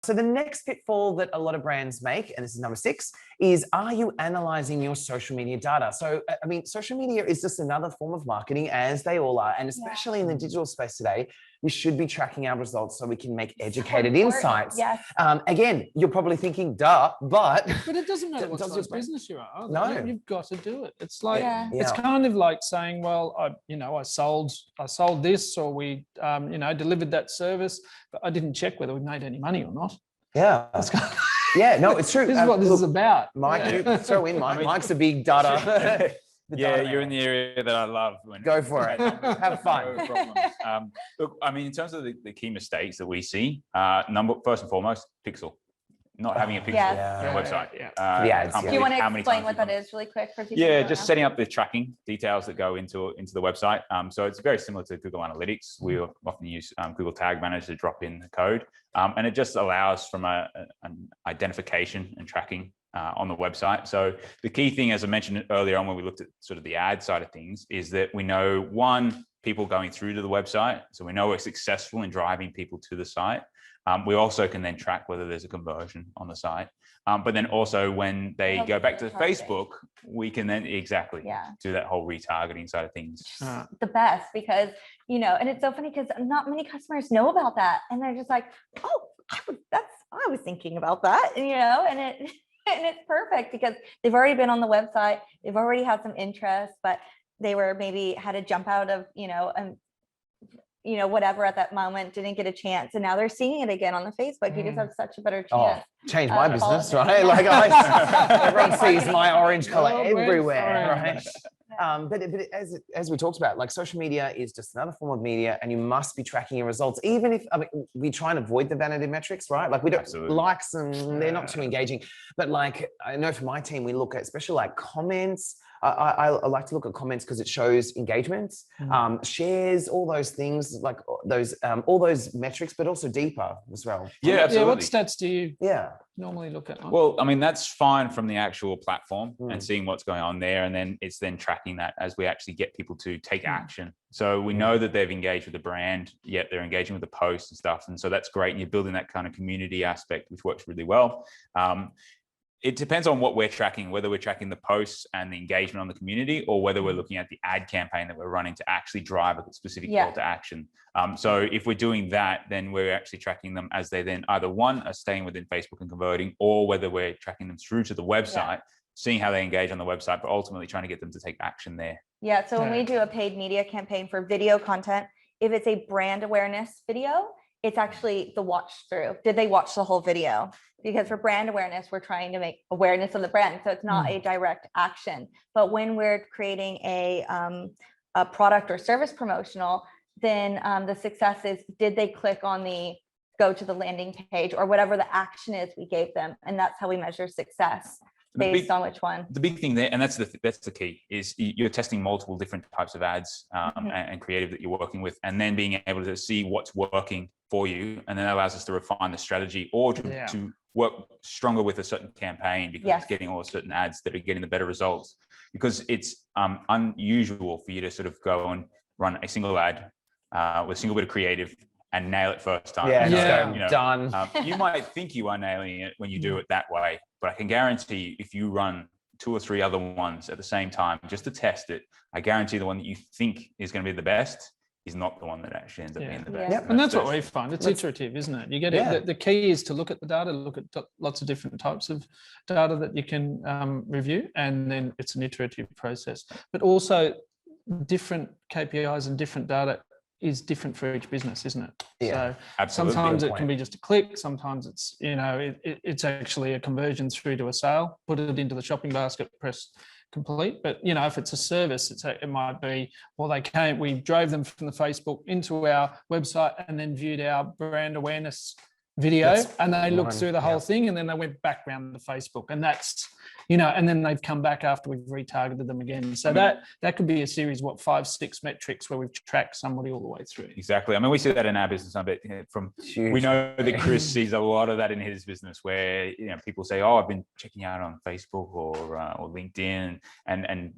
So the next pitfall that a lot of brands make, and this is number 6, is are you analyzing your social media data? So, I mean, social media is just another form of marketing, as they all are. And especially in the digital space today, we should be tracking our results so we can make educated insights. Yes. Again, you're probably thinking, duh, but it doesn't matter what size business you are. No. You've got to do it. It's like, it's kind of like saying, well, I sold this, or we, delivered that service, but I didn't check whether we made any money or not. Yeah. Yeah, no, it's true. This is what this is about. Mike, you throw in Mike. Mike's a big data. You're in the area that I love. Go for it. Have fun. No problems. Look, I mean, in terms of the key mistakes that we see, first and foremost, pixel. Not having a pixel on a website. Do you want to explain what that is really quick for people? Yeah, just setting up the tracking details that go into the website. So it's very similar to Google Analytics. We often use Google Tag Manager to drop in the code. And it just allows from an identification and tracking on the website. So the key thing, as I mentioned earlier on when we looked at sort of the ad side of things, is that we know, one, people going through to the website. So we know we're successful in driving people to the site. We also can then track whether there's a conversion on the site. But then also when they go back to Facebook, we can then do that whole retargeting side of things. The best, because, and it's so funny because not many customers know about that. And they're just like, oh, I was thinking about that, and it's perfect because they've already been on the website. They've already had some interest, but they were maybe had to jump out of, whatever at that moment, didn't get a chance. And now they're seeing it again on the Facebook. You just have such a better chance. Change my business, right? Like everyone sees my orange color everywhere, right? But as we talked about, like social media is just another form of media, and you must be tracking your results. Even if we try and avoid the vanity metrics, right? Like we don't likes and they're not too engaging. But like I know for my team, we look at especially like comments. I like to look at comments because it shows engagements, shares, all those things, like those all those metrics, but also deeper as well. Yeah, absolutely. Yeah, what stats do you normally look at? Well, I mean, that's fine from the actual platform and seeing what's going on there. And then it's then tracking that as we actually get people to take action. So we know that they've engaged with the brand, yet they're engaging with the posts and stuff. And so that's great. And you're building that kind of community aspect, which works really well. It depends on what we're tracking, whether we're tracking the posts and the engagement on the community, or whether we're looking at the ad campaign that we're running to actually drive a specific call to action. So if we're doing that, then we're actually tracking them as they then either one are staying within Facebook and converting, or whether we're tracking them through to the website, seeing how they engage on the website, but ultimately trying to get them to take action there. Yeah. So when we do a paid media campaign for video content, if it's a brand awareness video, it's actually the watch through. Did they watch the whole video? Because for brand awareness, we're trying to make awareness of the brand. So it's not a direct action. But when we're creating a product or service promotional, then the success is, did they click on go to the landing page or whatever the action is we gave them? And that's how we measure success. Based on which one. The big thing there, and that's the key, is you're testing multiple different types of ads and creative that you're working with, and then being able to see what's working for you, and then that allows us to refine the strategy or to work stronger with a certain campaign because it's getting all certain ads that are getting the better results. Because it's unusual for you to sort of go and run a single ad with a single bit of creative and nail it first time. Done. You might think you are nailing it when you do it that way, but I can guarantee you, if you run 2 or 3 other ones at the same time just to test it, I guarantee the one that you think is going to be the best is not the one that actually ends up being the best. And that's what we find. It's iterative, isn't it? You get it. The key is to look at the data, look at lots of different types of data that you can review, and then it's an iterative process. But also different KPIs and different data is different for each business, isn't it? Yeah, so sometimes it can be just a click. Sometimes it's, it's actually a conversion through to a sale, put it into the shopping basket, press complete. But, if it's a service, it might be, well, we drove them from the Facebook into our website and then viewed our brand awareness video, and they looked through the whole thing, and then they went back around to Facebook, and that's, and then they've come back after we've retargeted them again. So that could be a series, 5, 6 metrics where we've tracked somebody all the way through. Exactly. I mean, we see that in our business a bit. We know that Chris sees a lot of that in his business, where people say, "Oh, I've been checking out on Facebook or LinkedIn," and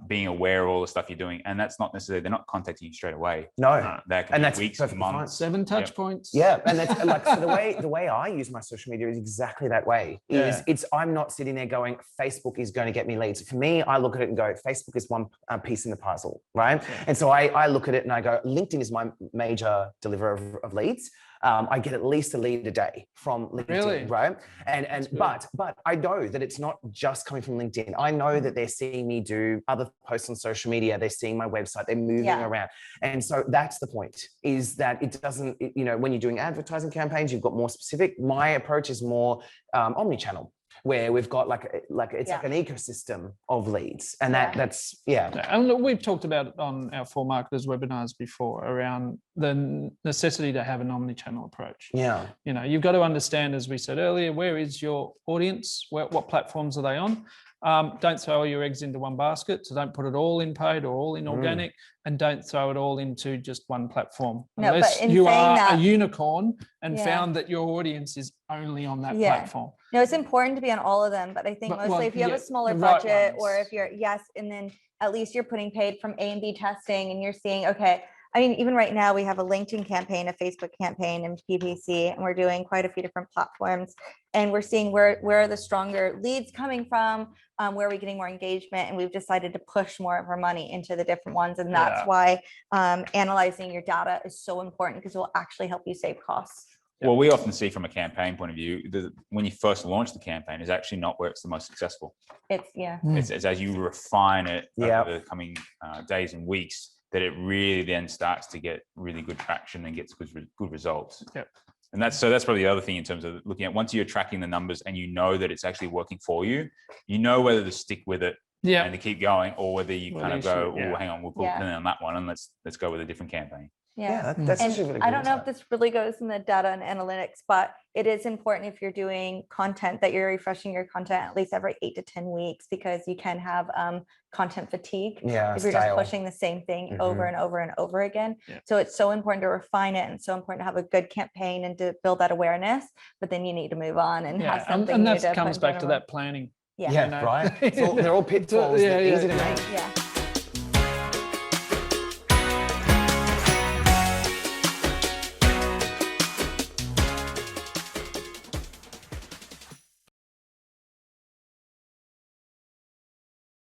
being aware of all the stuff you're doing, and that's not necessarily, they're not contacting you straight away. No, that can be weeks, months, 7 touch points. Yeah, and that's like, so the way way I use my social media is exactly that way. Yeah. I'm not sitting there going, Facebook is going to get me leads. For me, I look at it and go, Facebook is one piece in the puzzle, right? Yeah. And so I look at it and I go, LinkedIn is my major deliverer of leads. I get at least a lead a day from LinkedIn, Really? right? And but I know that it's not just coming from LinkedIn. I know that they're seeing me do other posts on social media. They're seeing my website. They're moving around, and so that's the point. Is that it doesn't, when you're doing advertising campaigns, you've got more specific. My approach is more omni-channel, where we've got like an ecosystem of leads, and that's. And look, we've talked about it on our 4 Marketers webinars before around the necessity to have an omni-channel approach. Yeah. You've got to understand, as we said earlier, where is your audience? What platforms are they on? Don't throw all your eggs into one basket. So don't put it all in paid or all in organic, and don't throw it all into just one platform. No, Unless but in you saying are that- a unicorn and found that your audience is only on that platform. No, it's important to be on all of them, but I think mostly if you have a smaller budget, or if you're, and then at least you're putting paid from A and B testing, and you're seeing, okay, I mean, even right now we have a LinkedIn campaign, a Facebook campaign, and PPC, and we're doing quite a few different platforms, and we're seeing where are the stronger leads coming from, where are we getting more engagement, and we've decided to push more of our money into the different ones, and that's why analyzing your data is so important, because it will actually help you save costs. Well, we often see from a campaign point of view, when you first launch the campaign is actually not where it's the most successful. It's as you refine it over the coming days and weeks, that it really then starts to get really good traction and gets good results. And that's probably the other thing in terms of looking at, once you're tracking the numbers and you know that it's actually working for you, you know whether to stick with it and to keep going, or whether you kind of go, oh, hang on, we'll put it on that one and let's go with a different campaign. That's and actually really I good don't know if insight. this really goes in the data and analytics, but it is important if you're doing content that you're refreshing your content at least every 8 to 10 weeks, because you can have content fatigue if you're just pushing the same thing over and over and over again. So it's so important to refine it, and so important to have a good campaign and to build that awareness, but then you need to move on and have something and new that to comes put back in to front of that planning. Right. They're all pitfalls. They're easy to make. Yeah.